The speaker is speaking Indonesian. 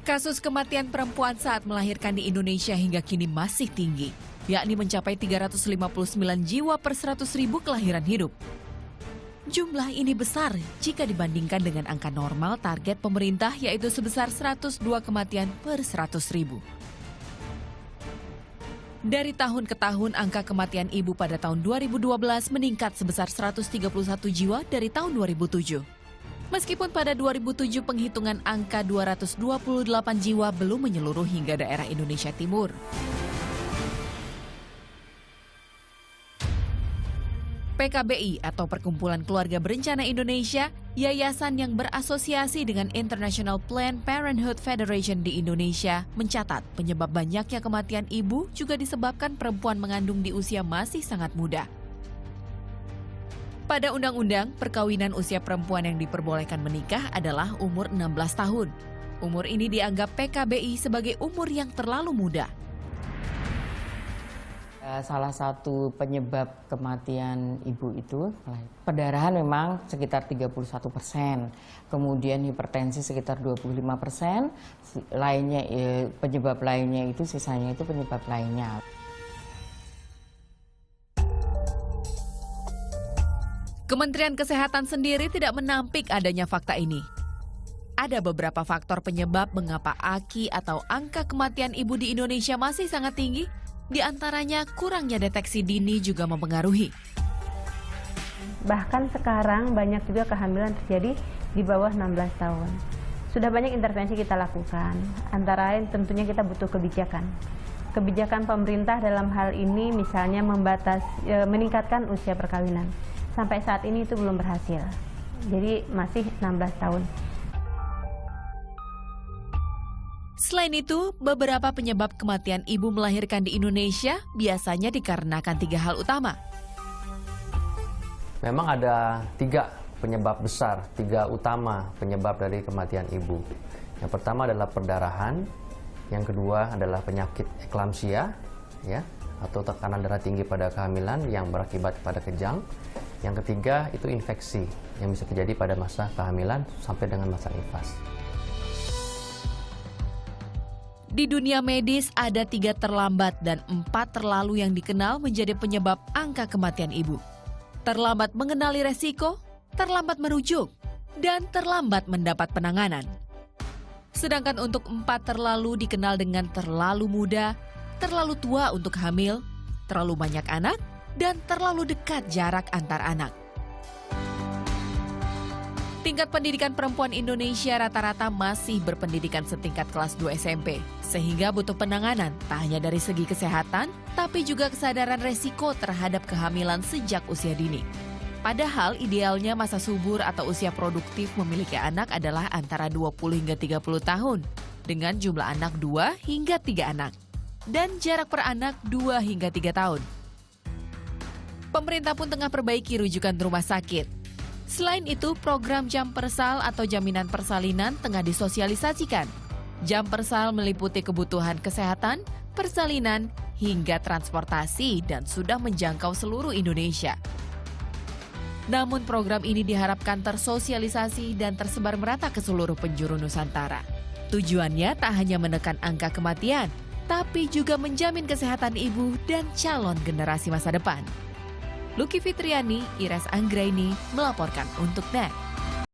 Kasus kematian perempuan saat melahirkan di Indonesia hingga kini masih tinggi, yakni mencapai 359 jiwa per 100.000 kelahiran hidup. Jumlah ini besar jika dibandingkan dengan angka normal target pemerintah yaitu sebesar 102 kematian per 100.000. Dari tahun ke tahun, angka kematian ibu pada tahun 2012 meningkat sebesar 131 jiwa dari tahun 2007. Meskipun pada 2007 penghitungan angka 228 jiwa belum menyeluruh hingga daerah Indonesia Timur. PKBI atau Perkumpulan Keluarga Berencana Indonesia, yayasan yang berasosiasi dengan International Planned Parenthood Federation di Indonesia, mencatat penyebab banyaknya kematian ibu juga disebabkan perempuan mengandung di usia masih sangat muda. Pada undang-undang, perkawinan usia perempuan yang diperbolehkan menikah adalah umur 16 tahun. Umur ini dianggap PKBI sebagai umur yang terlalu muda. Salah satu penyebab kematian ibu itu perdarahan memang sekitar 31%, kemudian hipertensi sekitar 25%, lainnya penyebab lainnya itu sisanya itu penyebab lainnya. Kementerian Kesehatan sendiri tidak menampik adanya fakta ini. Ada beberapa faktor penyebab mengapa AKI atau angka kematian ibu di Indonesia masih sangat tinggi, di antaranya kurangnya deteksi dini juga mempengaruhi. Bahkan sekarang banyak juga kehamilan terjadi di bawah 16 tahun. Sudah banyak intervensi kita lakukan, antara lain tentunya kita butuh kebijakan. Kebijakan pemerintah dalam hal ini misalnya meningkatkan usia perkawinan. Sampai saat ini itu belum berhasil, jadi masih 16 tahun. Selain itu, beberapa penyebab kematian ibu melahirkan di Indonesia biasanya dikarenakan 3 hal utama. Memang ada 3 penyebab besar, 3 utama penyebab dari kematian ibu. Yang pertama adalah perdarahan, yang kedua adalah penyakit eklamsia, ya, atau tekanan darah tinggi pada kehamilan yang berakibat pada kejang. Yang ketiga itu infeksi yang bisa terjadi pada masa kehamilan sampai dengan masa nifas. Di dunia medis ada 3 terlambat dan 4 terlalu yang dikenal menjadi penyebab angka kematian ibu. Terlambat mengenali resiko, terlambat merujuk, dan terlambat mendapat penanganan. Sedangkan untuk 4 terlalu dikenal dengan terlalu muda, terlalu tua untuk hamil, terlalu banyak anak, dan terlalu dekat jarak antar anak. Tingkat pendidikan perempuan Indonesia rata-rata masih berpendidikan setingkat kelas 2 SMP, sehingga butuh penanganan tak hanya dari segi kesehatan, tapi juga kesadaran resiko terhadap kehamilan sejak usia dini. Padahal idealnya masa subur atau usia produktif memiliki anak adalah antara 20 hingga 30 tahun, dengan jumlah anak 2 hingga 3 anak, dan jarak per anak 2 hingga 3 tahun. Pemerintah pun tengah perbaiki rujukan rumah sakit. Selain itu, program jam persal atau jaminan persalinan tengah disosialisasikan. Jam persal meliputi kebutuhan kesehatan, persalinan, hingga transportasi dan sudah menjangkau seluruh Indonesia. Namun program ini diharapkan tersosialisasi dan tersebar merata ke seluruh penjuru Nusantara. Tujuannya tak hanya menekan angka kematian, tapi juga menjamin kesehatan ibu dan calon generasi masa depan. Luki Fitriani, Ires Anggraini melaporkan untuk NET.